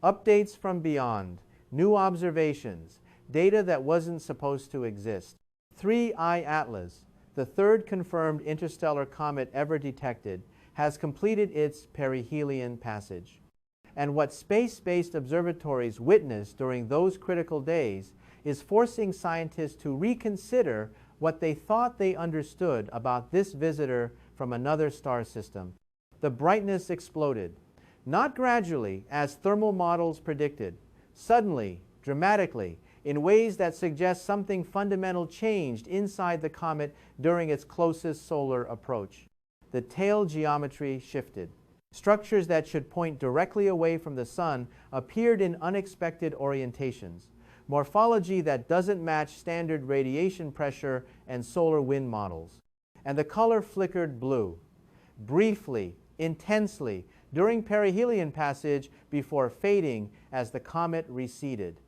updates from beyond, new observations, data that wasn't supposed to exist. 3I Atlas, the third confirmed interstellar comet ever detected, has completed its perihelion passage. And what space-based observatories witnessed during those critical days is forcing scientists to reconsider what they thought they understood about this visitor from another star system. The brightness exploded, not gradually, as thermal models predicted, suddenly, dramatically, in ways that suggest something fundamental changed inside the comet during its closest solar approach. The tail geometry shifted. Structures that should point directly away from the sun appeared in unexpected orientations. Morphology that doesn't match standard radiation pressure and solar wind models. And the color flickered blue, briefly, intensely, during perihelion passage before fading as the comet receded.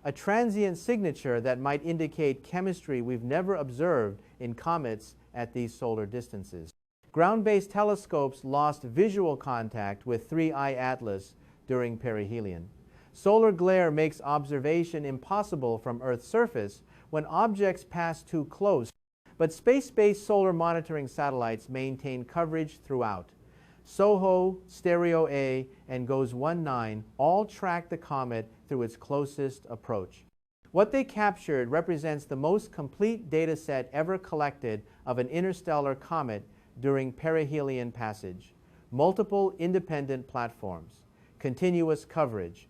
A transient signature that might indicate chemistry we've never observed in comets at these solar distances. Ground-based telescopes lost visual contact with 3I Atlas during perihelion. Solar glare makes observation impossible from Earth's surface when objects pass too close, but space-based solar monitoring satellites maintain coverage throughout. SOHO, Stereo A, and GOES-19 all track the comet through its closest approach. What they captured represents the most complete data set ever collected of an interstellar comet during perihelion passage. Multiple independent platforms, continuous coverage,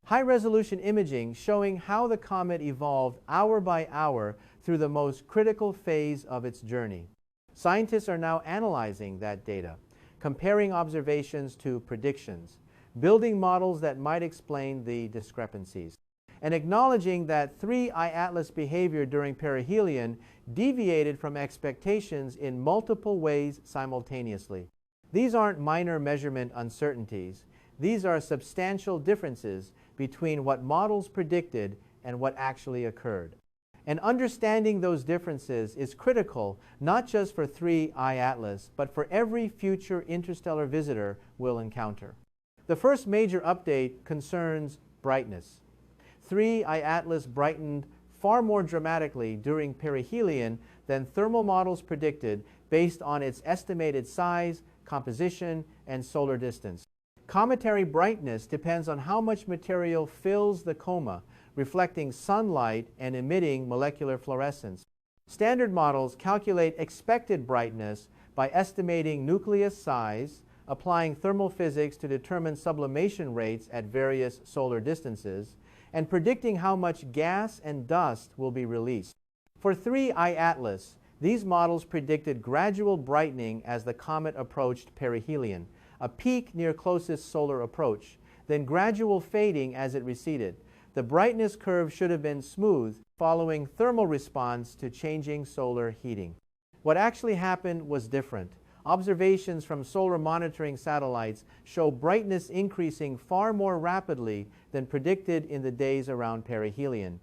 high-resolution imaging showing how the comet evolved hour by hour through the most critical phase of its journey. Scientists are now analyzing that data, comparing observations to predictions, building models that might explain the discrepancies, and acknowledging that 3I Atlas behavior during perihelion deviated from expectations in multiple ways simultaneously. These aren't minor measurement uncertainties. These are substantial differences between what models predicted and what actually occurred. And understanding those differences is critical not just for 3I Atlas, but for every future interstellar visitor we'll encounter. The first major update concerns brightness. 3I Atlas brightened far more dramatically during perihelion than thermal models predicted based on its estimated size, composition, and solar distance. Cometary brightness depends on how much material fills the coma, reflecting sunlight and emitting molecular fluorescence. Standard models calculate expected brightness by estimating nucleus size, applying thermal physics to determine sublimation rates at various solar distances, and predicting how much gas and dust will be released. For 3I Atlas, these models predicted gradual brightening as the comet approached perihelion, a peak near closest solar approach, then gradual fading as it receded. The brightness curve should have been smooth, following thermal response to changing solar heating. What actually happened was different. Observations from solar monitoring satellites show brightness increasing far more rapidly than predicted in the days around perihelion.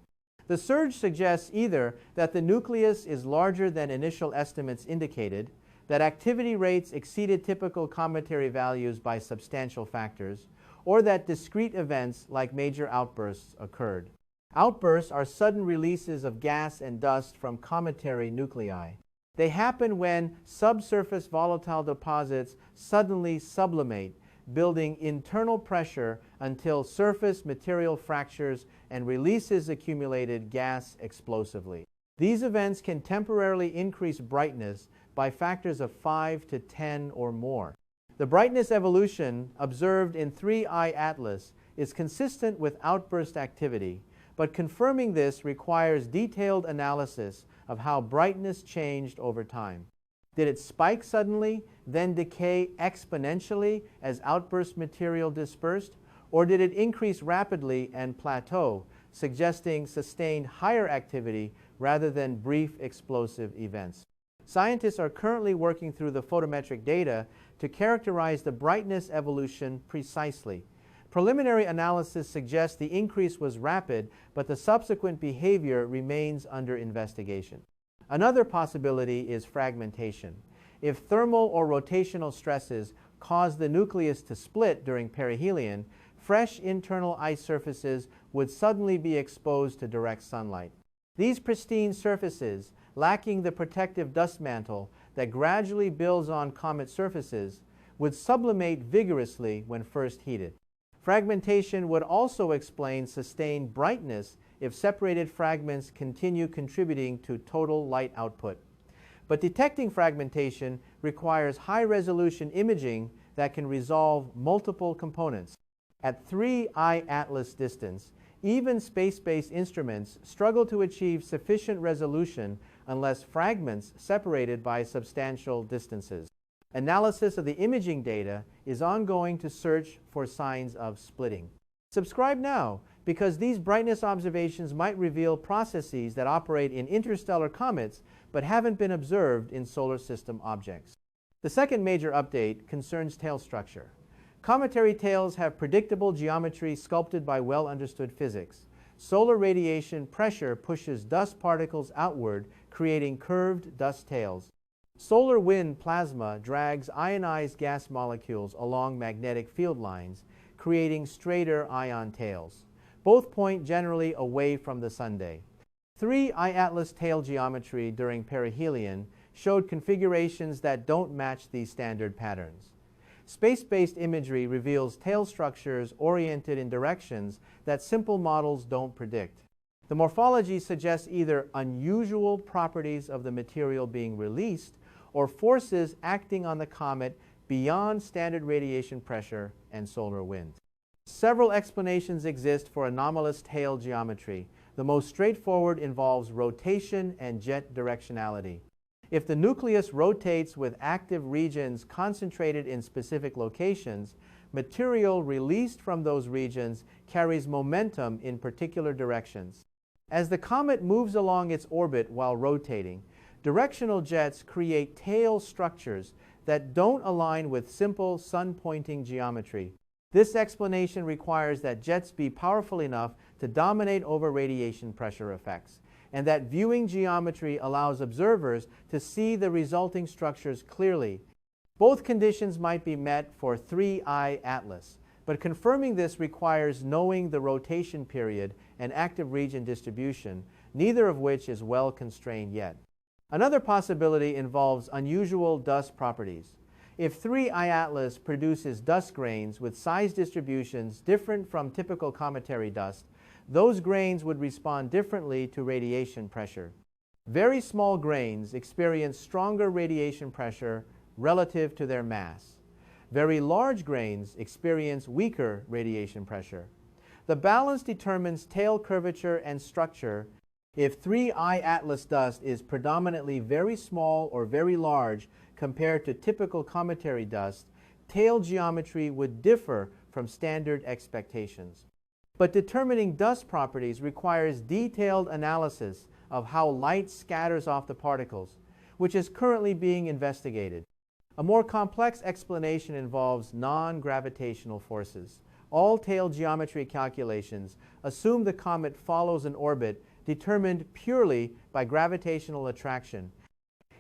The surge suggests either that the nucleus is larger than initial estimates indicated, that activity rates exceeded typical cometary values by substantial factors, or that discrete events like major outbursts occurred. Outbursts are sudden releases of gas and dust from cometary nuclei. They happen when subsurface volatile deposits suddenly sublimate, building internal pressure until surface material fractures and releases accumulated gas explosively. These events can temporarily increase brightness by factors of 5 to 10 or more. The brightness evolution observed in 3I Atlas is consistent with outburst activity, but confirming this requires detailed analysis of how brightness changed over time. Did it spike suddenly, then decay exponentially as outburst material dispersed, or did it increase rapidly and plateau, suggesting sustained higher activity rather than brief explosive events? Scientists are currently working through the photometric data to characterize the brightness evolution precisely. Preliminary analysis suggests the increase was rapid, but the subsequent behavior remains under investigation. Another possibility is fragmentation. If thermal or rotational stresses cause the nucleus to split during perihelion, fresh internal ice surfaces would suddenly be exposed to direct sunlight. These pristine surfaces, lacking the protective dust mantle that gradually builds on comet surfaces, would sublimate vigorously when first heated. Fragmentation would also explain sustained brightness if separated fragments continue contributing to total light output. But detecting fragmentation requires high-resolution imaging that can resolve multiple components. At 3 I-atlas distance, even space-based instruments struggle to achieve sufficient resolution unless fragments separated by substantial distances. Analysis of the imaging data is ongoing to search for signs of splitting. Subscribe now, because these brightness observations might reveal processes that operate in interstellar comets but haven't been observed in solar system objects. The second major update concerns tail structure. Cometary tails have predictable geometry sculpted by well-understood physics. Solar radiation pressure pushes dust particles outward, creating curved dust tails. Solar wind plasma drags ionized gas molecules along magnetic field lines, creating straighter ion tails. Both point generally away from the sunday. 3 I-atlas tail geometry during perihelion showed configurations that don't match these standard patterns. Space-based imagery reveals tail structures oriented in directions that simple models don't predict. The morphology suggests either unusual properties of the material being released or forces acting on the comet beyond standard radiation pressure and solar wind. Several explanations exist for anomalous tail geometry. The most straightforward involves rotation and jet directionality. If the nucleus rotates with active regions concentrated in specific locations, material released from those regions carries momentum in particular directions. As the comet moves along its orbit while rotating, directional jets create tail structures that don't align with simple sun-pointing geometry. This explanation requires that jets be powerful enough to dominate over radiation pressure effects, and that viewing geometry allows observers to see the resulting structures clearly. Both conditions might be met for 3 I-atlas, but confirming this requires knowing the rotation period and active region distribution, neither of which is well constrained yet. Another possibility involves unusual dust properties. If 3 I-atlas produces dust grains with size distributions different from typical cometary dust, those grains would respond differently to radiation pressure. Very small grains experience stronger radiation pressure relative to their mass. Very large grains experience weaker radiation pressure. The balance determines tail curvature and structure. If 3 I-atlas dust is predominantly very small or very large compared to typical cometary dust, tail geometry would differ from standard expectations. But determining dust properties requires detailed analysis of how light scatters off the particles, which is currently being investigated. A more complex explanation involves non-gravitational forces. All tail geometry calculations assume the comet follows an orbit determined purely by gravitational attraction.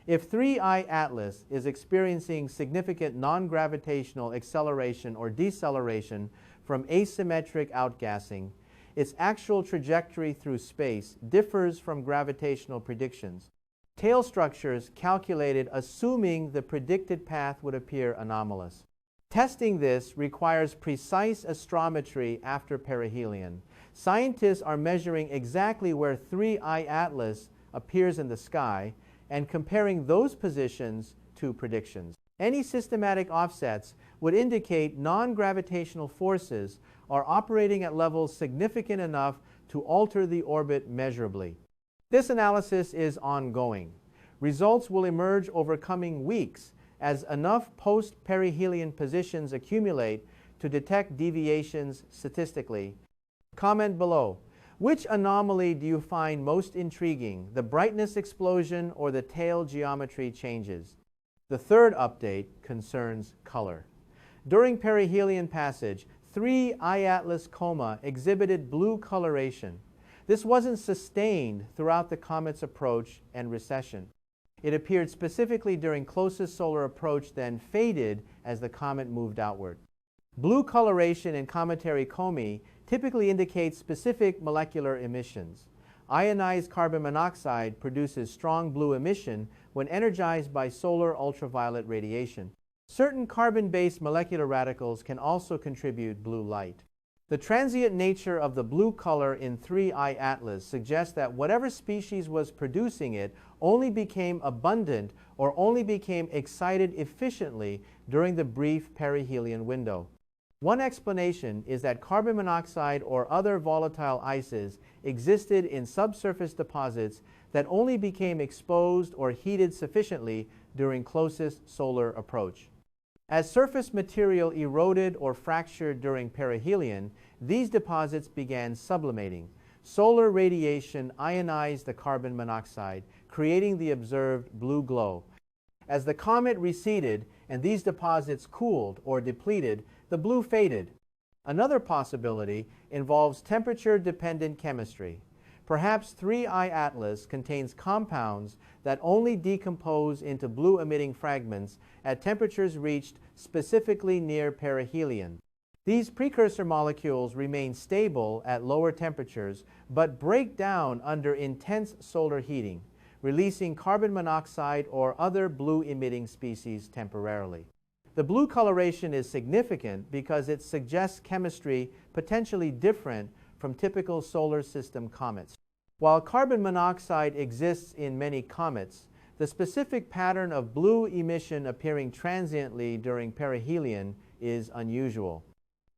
If 3 I-atlas is experiencing significant non-gravitational acceleration or deceleration from asymmetric outgassing, its actual trajectory through space differs from gravitational predictions. Tail structures calculated assuming the predicted path would appear anomalous. Testing this requires precise astrometry after perihelion. Scientists are measuring exactly where 3 I-atlas appears in the sky and comparing those positions to predictions. Any systematic offsets would indicate non-gravitational forces are operating at levels significant enough to alter the orbit measurably. This analysis is ongoing. Results will emerge over coming weeks as enough post-perihelion positions accumulate to detect deviations statistically. Comment below. Which anomaly do you find most intriguing, the brightness explosion or the tail geometry changes? The third update concerns color. During perihelion passage, 3 I-atlas coma exhibited blue coloration. This wasn't sustained throughout the comet's approach and recession. It appeared specifically during closest solar approach, then faded as the comet moved outward. Blue coloration in cometary coma typically indicates specific molecular emissions. Ionized carbon monoxide produces strong blue emission when energized by solar ultraviolet radiation. Certain carbon-based molecular radicals can also contribute blue light. The transient nature of the blue color in 3I Atlas suggests that whatever species was producing it only became abundant or only became excited efficiently during the brief perihelion window. One explanation is that carbon monoxide or other volatile ices existed in subsurface deposits that only became exposed or heated sufficiently during closest solar approach. As surface material eroded or fractured during perihelion, these deposits began sublimating. Solar radiation ionized the carbon monoxide, creating the observed blue glow. As the comet receded and these deposits cooled or depleted, the blue faded. Another possibility involves temperature-dependent chemistry. Perhaps 3I Atlas contains compounds that only decompose into blue-emitting fragments at temperatures reached specifically near perihelion. These precursor molecules remain stable at lower temperatures but break down under intense solar heating, releasing carbon monoxide or other blue-emitting species temporarily. The blue coloration is significant because it suggests chemistry potentially different from typical solar system comets. While carbon monoxide exists in many comets, the specific pattern of blue emission appearing transiently during perihelion is unusual.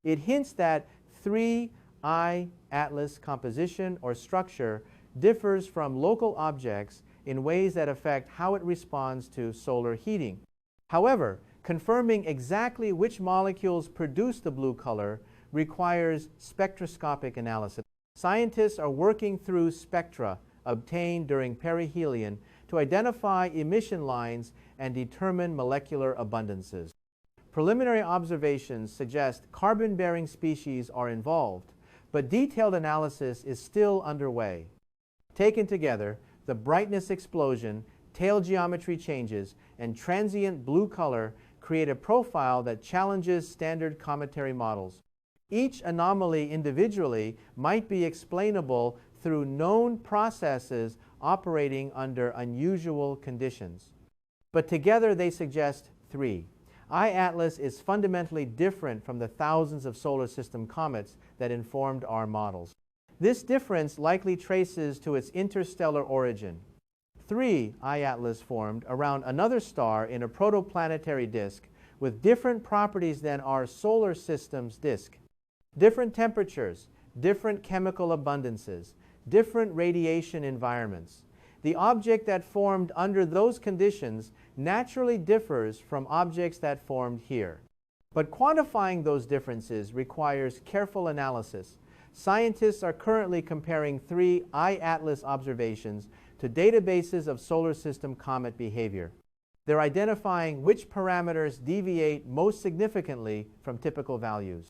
It hints that 3I Atlas composition or structure differs from local objects in ways that affect how it responds to solar heating. However, confirming exactly which molecules produce the blue color requires spectroscopic analysis. Scientists are working through spectra obtained during perihelion to identify emission lines and determine molecular abundances. Preliminary observations suggest carbon-bearing species are involved, but detailed analysis is still underway. Taken together, the brightness explosion, tail geometry changes, and transient blue color create a profile that challenges standard cometary models. Each anomaly individually might be explainable through known processes operating under unusual conditions. But together they suggest three. I Atlas is fundamentally different from the thousands of solar system comets that informed our models. This difference likely traces to its interstellar origin. 3I Atlas formed around another star in a protoplanetary disk with different properties than our solar system's disk. Different temperatures, different chemical abundances, different radiation environments. The object that formed under those conditions naturally differs from objects that formed here. But quantifying those differences requires careful analysis. Scientists are currently comparing 3I Atlas observations to databases of solar system comet behavior. They're identifying which parameters deviate most significantly from typical values.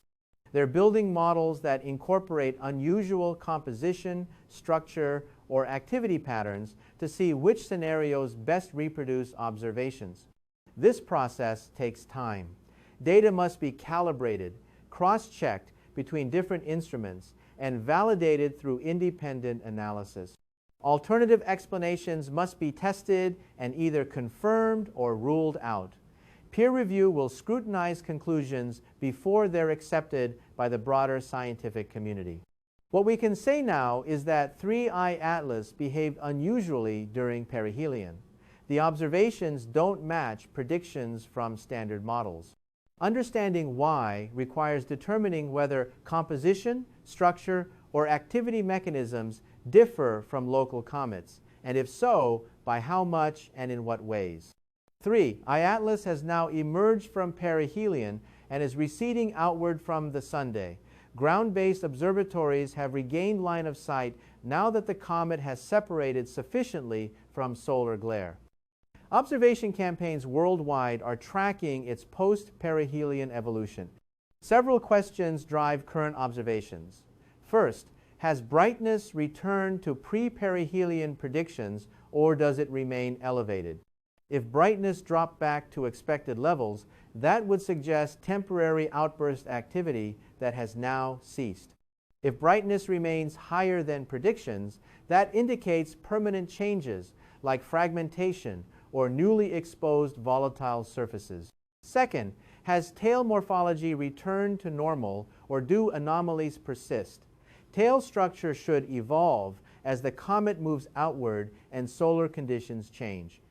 They're building models that incorporate unusual composition, structure, or activity patterns to see which scenarios best reproduce observations. This process takes time. Data must be calibrated, cross-checked between different instruments, and validated through independent analysis. Alternative explanations must be tested and either confirmed or ruled out. Peer review will scrutinize conclusions before they're accepted by the broader scientific community. What we can say now is that 3I Atlas behaved unusually during perihelion. The observations don't match predictions from standard models. Understanding why requires determining whether composition, structure, or activity mechanisms differ from local comets, and if so, by how much and in what ways. 3I Atlas has now emerged from perihelion and is receding outward from the Sunday. Ground-based observatories have regained line of sight now that the comet has separated sufficiently from solar glare. Observation campaigns worldwide are tracking its post-perihelion evolution. Several questions drive current observations. First, has brightness returned to pre-perihelion predictions, or does it remain elevated? If brightness dropped back to expected levels, that would suggest temporary outburst activity that has now ceased. If brightness remains higher than predictions, that indicates permanent changes like fragmentation or newly exposed volatile surfaces. Second, has tail morphology returned to normal, or do anomalies persist? Tail structure should evolve as the comet moves outward and solar conditions change.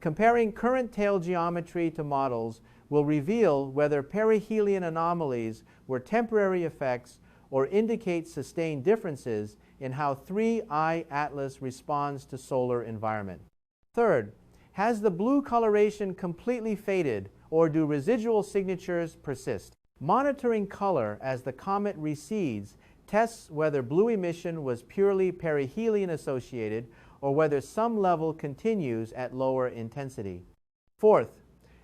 Comparing current tail geometry to models will reveal whether perihelion anomalies were temporary effects or indicate sustained differences in how 3I Atlas responds to solar environment. Third, has the blue coloration completely faded, or do residual signatures persist? Monitoring color as the comet recedes tests whether blue emission was purely perihelion associated or whether some level continues at lower intensity. Fourth,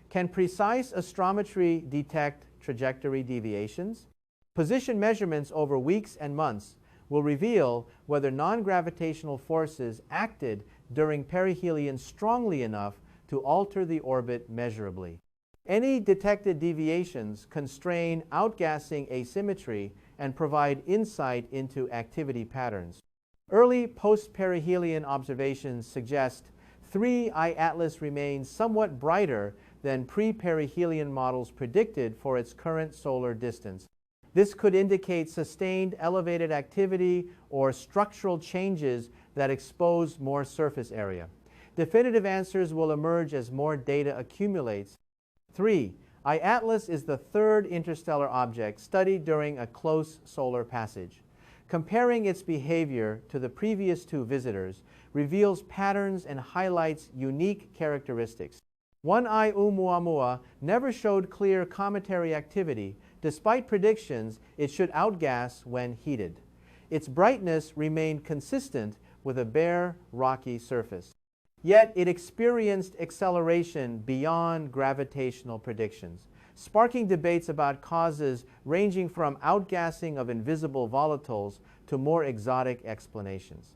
can precise astrometry detect trajectory deviations? Position measurements over weeks and months will reveal whether non-gravitational forces acted during perihelion strongly enough to alter the orbit measurably. Any detected deviations constrain outgassing asymmetry and provide insight into activity patterns. Early post-perihelion observations suggest 3I Atlas remains somewhat brighter than pre-perihelion models predicted for its current solar distance. This could indicate sustained elevated activity or structural changes that expose more surface area. Definitive answers will emerge as more data accumulates. 3. I-Atlas is the third interstellar object studied during a close solar passage. Comparing its behavior to the previous two visitors reveals patterns and highlights unique characteristics. 1I Oumuamua never showed clear cometary activity. Despite predictions, it should outgas when heated. Its brightness remained consistent with a bare, rocky surface. Yet it experienced acceleration beyond gravitational predictions, sparking debates about causes ranging from outgassing of invisible volatiles to more exotic explanations.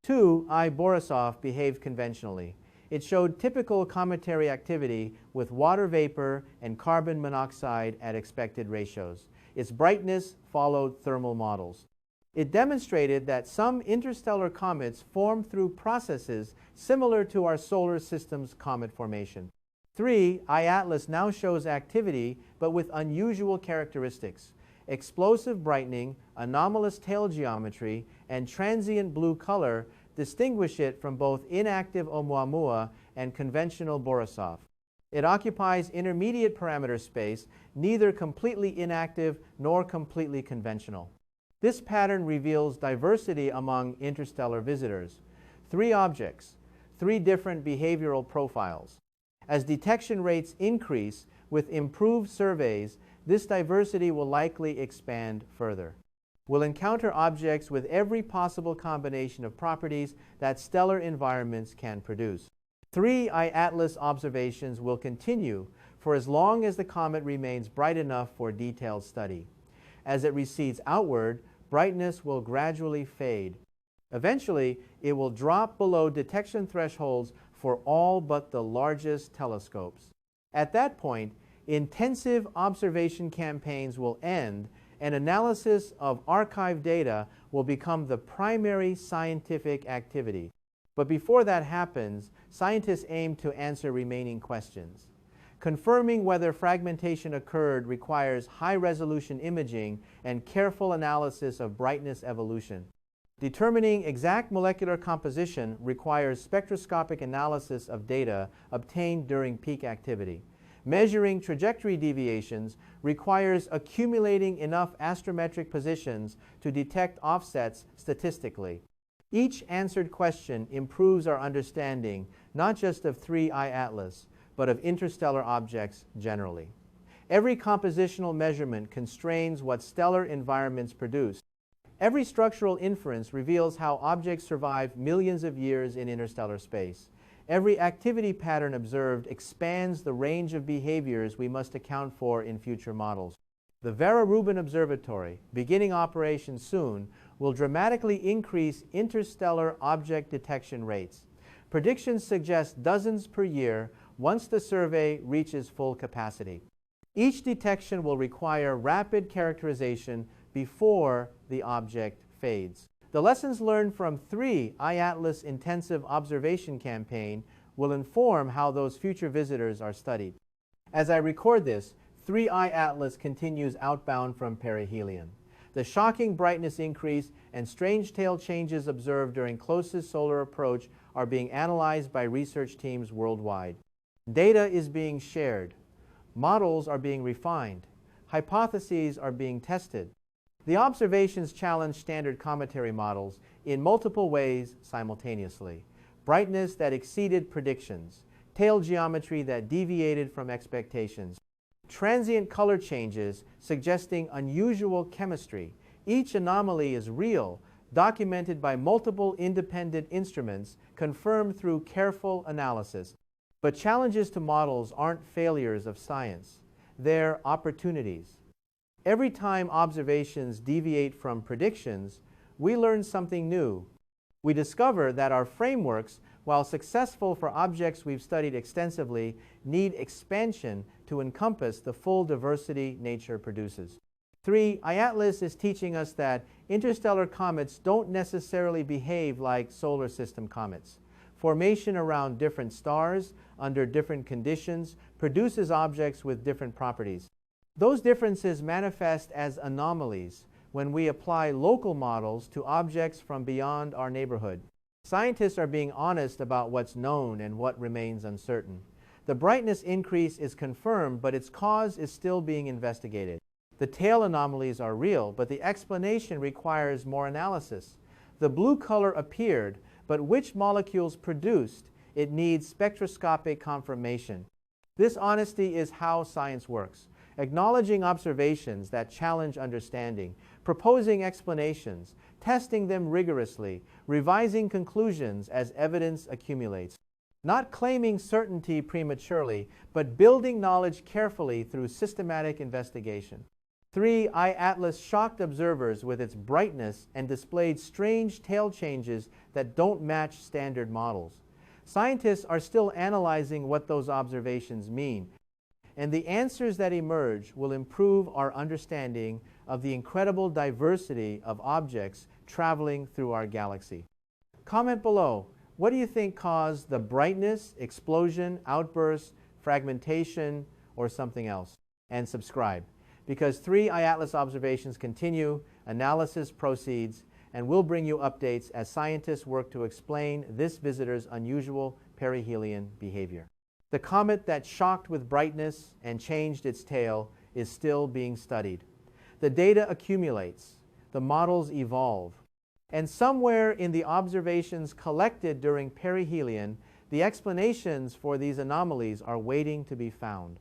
2I Borisov behaved conventionally. It showed typical cometary activity with water vapor and carbon monoxide at expected ratios. Its brightness followed thermal models. It demonstrated that some interstellar comets form through processes similar to our solar system's comet formation. 3I Atlas now shows activity, but with unusual characteristics. Explosive brightening, anomalous tail geometry, and transient blue color distinguish it from both inactive Oumuamua and conventional Borisov. It occupies intermediate parameter space, neither completely inactive nor completely conventional. This pattern reveals diversity among interstellar visitors. 3 objects, 3 different behavioral profiles. As detection rates increase with improved surveys, this diversity will likely expand further. We'll encounter objects with every possible combination of properties that stellar environments can produce. 3I Atlas observations will continue for as long as the comet remains bright enough for detailed study. As it recedes outward, brightness will gradually fade. Eventually, it will drop below detection thresholds for all but the largest telescopes. At that point, intensive observation campaigns will end, and analysis of archived data will become the primary scientific activity. But before that happens, scientists aim to answer remaining questions. Confirming whether fragmentation occurred requires high-resolution imaging and careful analysis of brightness evolution. Determining exact molecular composition requires spectroscopic analysis of data obtained during peak activity. Measuring trajectory deviations requires accumulating enough astrometric positions to detect offsets statistically. Each answered question improves our understanding not just of 3I Atlas, but of interstellar objects generally. Every compositional measurement constrains what stellar environments produce. Every structural inference reveals how objects survive millions of years in interstellar space. Every activity pattern observed expands the range of behaviors we must account for in future models. The Vera Rubin Observatory, beginning operation soon, will dramatically increase interstellar object detection rates. Predictions suggest dozens per year once the survey reaches full capacity. Each detection will require rapid characterization before the object fades. The lessons learned from 3 iAtlas intensive observation campaign will inform how those future visitors are studied. As I record this, 3 iAtlas continues outbound from perihelion. The shocking brightness increase and strange tail changes observed during closest solar approach are being analyzed by research teams worldwide. Data is being shared. Models are being refined. Hypotheses are being tested. The observations challenge standard cometary models in multiple ways simultaneously. Brightness that exceeded predictions, tail geometry that deviated from expectations, transient color changes suggesting unusual chemistry. Each anomaly is real, documented by multiple independent instruments, confirmed through careful analysis. But challenges to models aren't failures of science. They're opportunities. Every time observations deviate from predictions, we learn something new. We discover that our frameworks, while successful for objects we've studied extensively, need expansion to encompass the full diversity nature produces. 3. iAtlas is teaching us that interstellar comets don't necessarily behave like solar system comets. Formation around different stars, under different conditions, produces objects with different properties. Those differences manifest as anomalies when we apply local models to objects from beyond our neighborhood. Scientists are being honest about what's known and what remains uncertain. The brightness increase is confirmed, but its cause is still being investigated. The tail anomalies are real, but the explanation requires more analysis. The blue color appeared, but which molecules produced it needs spectroscopic confirmation. This honesty is how science works. Acknowledging observations that challenge understanding, proposing explanations, testing them rigorously, revising conclusions as evidence accumulates. Not claiming certainty prematurely, but building knowledge carefully through systematic investigation. 3. iAtlas shocked observers with its brightness and displayed strange tail changes that don't match standard models. Scientists are still analyzing what those observations mean, and the answers that emerge will improve our understanding of the incredible diversity of objects traveling through our galaxy. Comment below, what do you think caused the brightness, explosion, outburst, fragmentation, or something else? And subscribe, because 3 iAtlas observations continue, analysis proceeds, and we'll bring you updates as scientists work to explain this visitor's unusual perihelion behavior. The comet that shocked with brightness and changed its tail is still being studied. The data accumulates, the models evolve, and somewhere in the observations collected during perihelion, the explanations for these anomalies are waiting to be found.